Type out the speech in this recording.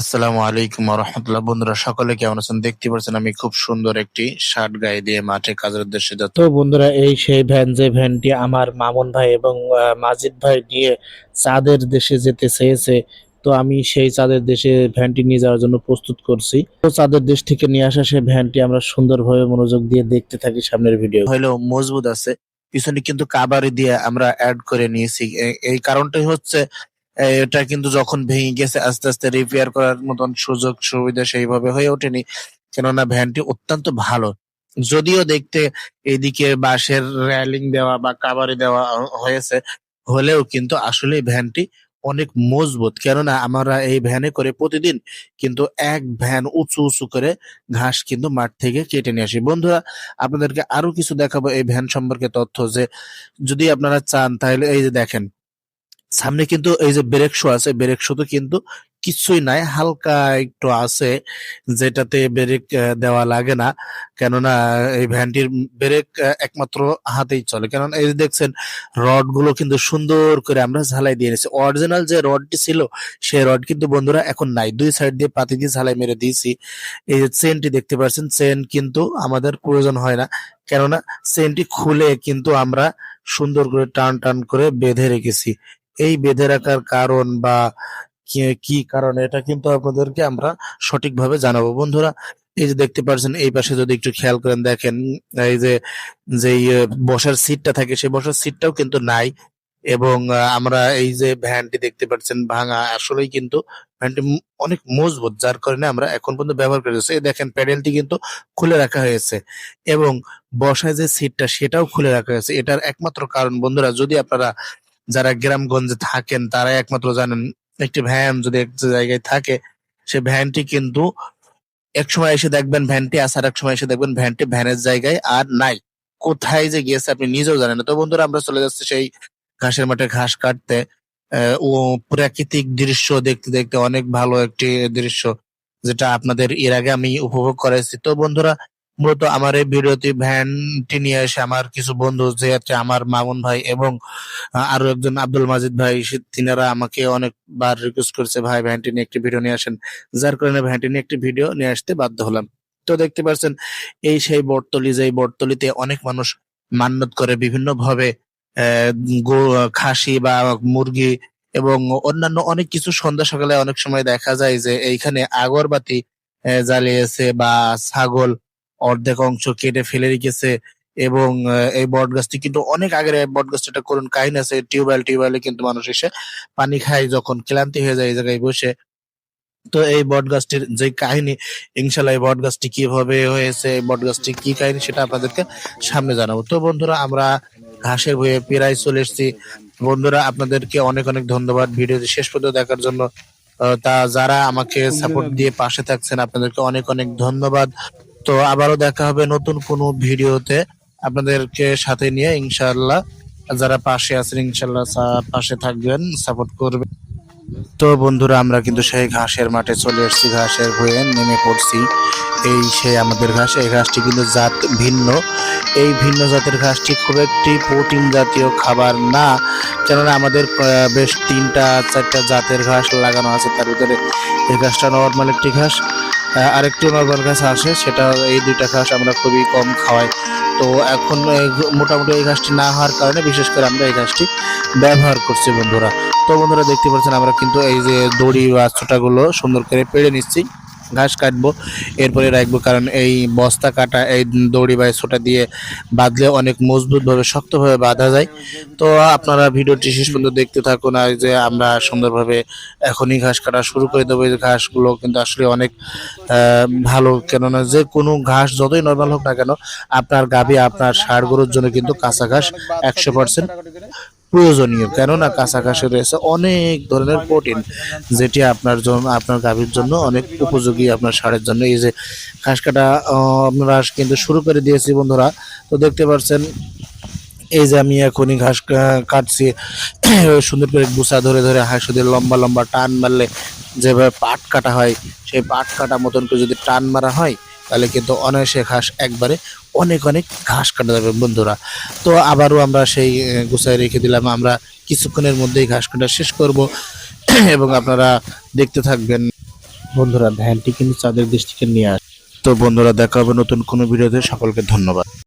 আসসালামু আলাইকুম রহমতুল্লাহ। বন্ধুরা সকলে কেমন আছেন? দেখতে পাচ্ছেন আমি খুব সুন্দর একটি শার্ট গায়ে দিয়ে মাঠে কাজের উদ্দেশ্যে যাচ্ছি। তো বন্ধুরা, এই সেই ভ্যান, যে ভ্যানটি আমার মামুন ভাই এবং মাজিদ ভাই নিয়ে চাঁদের দেশে যেতে চেয়েছে। তো আমি সেই চাঁদের দেশে ভ্যানটি নিয়ে যাওয়ার জন্য প্রস্তুত করছি। তো চাঁদের দেশ থেকে নিয়ে আসা সেই ভ্যানটি আমরা সুন্দরভাবে মনোযোগ দিয়ে দেখতে থাকি। সামনের ভিডিও হলেও মজবুত আছে, পিছনে কিন্তু কাবারি দিয়ে আমরা অ্যাড করে নিয়েছি। এই কারণটাই হচ্ছে এটা কিন্তু যখন ভেঙে গেছে আস্তে আস্তে রিপেয়ার করার মতন সুযোগ সুবিধা সেইভাবে হয়ে ওঠেনি, কেননা ভ্যানটি অত্যন্ত ভালো। যদিও দেখতে এইদিকে বাঁশের রেলিং দেওয়া বা কাভারে দেওয়া হয়েছে, হলেও কিন্তু আসলে ভ্যানটি অনেক মজবুত, কেননা আমরা এই ভ্যানে করে প্রতিদিন কিন্তু এক ভ্যান উঁচু উঁচু করে ঘাস কিন্তু মাঠ থেকে কেটে নিয়ে আসি। বন্ধুরা, আপনাদেরকে আরো কিছু দেখাবো এই ভ্যান সম্পর্কে তথ্য, যে যদি আপনারা চান তাহলে এই যে দেখেন, সামনে কিন্তু এই যে ব্রেক শো আছে, ব্রেক শো তো কিন্তু কিছুই নাই, হালকা একটু আছে, যেটাতে ব্রেক দেওয়া লাগে না, কেননা এই ভ্যানটির ব্রেক একমাত্র হাতেই চলে। কেননা এই যে দেখছেন, রড গুলো কিন্তু সুন্দর করে আমরা ঝালাই দিয়ে নিয়েছি। অরিজিনাল যে রডটি ছিল সেই রড কিন্তু বন্ধুরা এখন নাই, দুই সাইড দিয়ে পাতি দিয়ে ঝালাই মেরে দিয়েছি। এই যে চেনটি দেখতে পাচ্ছেন, চেন কিন্তু আমাদের প্রয়োজন হয় না, কেননা চেনটি খুলে কিন্তু আমরা সুন্দর করে টান টান করে বেঁধে রেখেছি। এই বেঁধে রাখার কারণ বা কি কারণ, এটা কিন্তু আপনাদেরকে আমরা সঠিকভাবে জানাবো। বন্ধুরা, এই যে দেখতে পাচ্ছেন, এই পাশে যদি একটু খেয়াল করেন দেখেন, এই যে যে বসার সিটটা থাকে সেই বসার সিটটাও কিন্তু নাই। এবং আমরা এই যে ভ্যানটি দেখতে পাচ্ছেন ভাঙা, আসলেই কিন্তু ভ্যানটি অনেক মজবুত, যার কারণে আমরা এখন পর্যন্ত ব্যবহার করেছি। এই দেখেন, প্যাডেলটি কিন্তু খুলে রাখা হয়েছে এবং বসায় যে সিটটা সেটাও খুলে রাখা হয়েছে। এটার একমাত্র কারণ বন্ধুরা, যদি আপনারা যারা গ্রামগঞ্জে থাকেন তারাই একমাত্র জানেন, একটি ভ্যান যদি এক জায়গায় থাকে, সে ভ্যানটি কিন্তু এক সময় এসে দেখবেন ভ্যানটি আছে, আর এক সময় এসে দেখবেন ভ্যানটি ভ্যানের জায়গায় আর নাই, কোথায় যে গিয়েছে আপনি নিজেও জানেন না। তো বন্ধুরা, আমরা চলে যাচ্ছি সেই ঘাসের মাঠে ঘাস কাটতে। ও প্রাকৃতিক দৃশ্য দেখতে দেখতে অনেক ভালো একটি দৃশ্য, যেটা আপনাদের এর আগে আমি উপভোগ করেছি। তো বন্ধুরা, মূলত আমার এই ভিডিওতে ভ্যানটি নিয়ে এসে আমার কিছু বন্ধু, যে হচ্ছে আমার মামুন ভাই এবং আরো একজন আব্দুল মাজিদ ভাই, তিনারা আমাকে অনেকবার রিকোয়েস্ট করছে, ভাই ভ্যানটি নিয়ে একটি ভিডিও নিয়ে আসেন, যার কারণে ভ্যানটি নিয়ে একটি ভিডিও নিয়ে আসতে বাধ্য হলাম। তো দেখতে পাচ্ছেন, এই সেই বটতলি, যে এই বটতলিতে অনেক মানুষ মান্যত করে বিভিন্ন ভাবে, খাসি বা মুরগি এবং অন্যান্য অনেক কিছু। সন্ধ্যা সকালে অনেক সময় দেখা যায় যে এইখানে আগরবাতি জ্বালিয়েছে বা ছাগল অর্ধেক অংশ কেটে ফেলে রেখেছে। এবং এই বট গাছটি কিন্তু অনেক আগের, এই বট গাছটা করুন কাহিনী আছে, টিউবওয়েলে কিন্তু মানুষ এসে পানি খায় যখন ক্লান্তি হয়ে যায় এই জায়গায় বসে। তো এই বট গাছটির যে কাহিনী, ইনশাল্লাহ এই বট গাছটি কিভাবে হয়েছে, এই বট গাছটি কি কাহিনী, সেটা আপনাদেরকে সামনে জানাবো। তো বন্ধুরা, আমরা ঘাসের ভুঁইয়ে প্রায় চলে এসেছি। বন্ধুরা, আপনাদেরকে অনেক অনেক ধন্যবাদ ভিডিওটি শেষ পর্যন্ত দেখার জন্য। তা যারা আমাকে সাপোর্ট দিয়ে পাশে থাকছেন, আপনাদেরকে অনেক অনেক ধন্যবাদ। তো আবারও দেখা হবে নতুন কোনো ভিডিওতে আপনাদেরকে সাথে নিয়ে, ইনশাআল্লাহ। যারা পাশে আছেন ইনশাআল্লাহ পাশে থাকবেন, সাপোর্ট করবেন। তো বন্ধুরা, আমরা কিন্তু সেই ঘাসের মাঠে চলে এসেছি, ঘাসের ভুঁইয়ে নেমে পড়ছি। এই সেই আমাদের ঘাস, এই ঘাসটি কিন্তু জাত ভিন্ন। এই ভিন্ন জাতের ঘাসটি খুব একটি প্রোটিন জাতীয় খাবার না, কেননা আমাদের বেশ 3-4টা জাতের ঘাস লাগানো আছে, তার ভিতরে এই ঘাসটা নর্মাল একটি ঘাস। আরেকটি নর্মাল ঘাস আসে, সেটা এই দুইটা ঘাস আমরা খুবই কম খাওয়াই। তো এখন মোটামুটি এই ঘাসটি না হওয়ার কারণে বিশেষ করে আমরা এই ঘাসটি ব্যবহার করছি বন্ধুরা। তো বন্ধুরা, দেখতে পাচ্ছেন আমরা কিন্তু এই যে দড়ি বা ছোটাগুলো সুন্দর করে পেড়ে নিচ্ছি, ঘাস কাটবো এরপরে রাখবো, কারণ এই বস্তা কাটা এই দড়ি বা ছোটা দিয়ে বাঁধলে অনেক মজবুত ভাবে শক্তভাবে বাঁধা যায়। তো আপনারা ভিডিওটি শেষ পর্যন্ত দেখতে থাকুন, আর যে আমরা সুন্দরভাবে এখনই ঘাস কাটা শুরু করে দেবো। এই ঘাসগুলো কিন্তু আসলে অনেক ভালো, কেননা যে কোনো ঘাস যতই নর্মাল হোক না কেন, আপনার গাভী আপনার ষাঁড় গরুর জন্য কিন্তু কাঁচা ঘাস 100% প্রয়োজনীয়, কেননা কাঁচা ঘাসে রয়েছে অনেক ধরনের প্রোটিন, যেটি আপনার জন্য, আপনার গাভীর জন্য অনেক উপযোগী, আপনার ষাঁড়ের জন্য। এই যে ঘাস কাটা আমরা কিন্তু শুরু করে দিয়েছি বন্ধুরা। তো দেখতে পাচ্ছেন, এই যে আমি এখনই ঘাস কাটছি, সুন্দর করে গুছা ধরে ধরে হাঁসুদের লম্বা লম্বা টান মারলে যেভাবে পাট কাটা হয়, সেই পাট কাটা মতন করে যদি টান মারা হয়, তাহলে কিন্তু অনায়াসে ঘাস একবারে অনেক অনেক ঘাস কাটা যাবে বন্ধুরা। তো আবারও আমরা সেই গুছায় রেখে দিলাম, আমরা কিছুক্ষণের মধ্যেই ঘাস কাটা শেষ করব এবং আপনারা দেখতে থাকবেন। বন্ধুরা ভ্যানটি কিন্তু চাঁদের দেশ থেকে নিয়ে আসে। তো বন্ধুরা দেখা হবে নতুন কোনো ভিডিওতে, সকলকে ধন্যবাদ।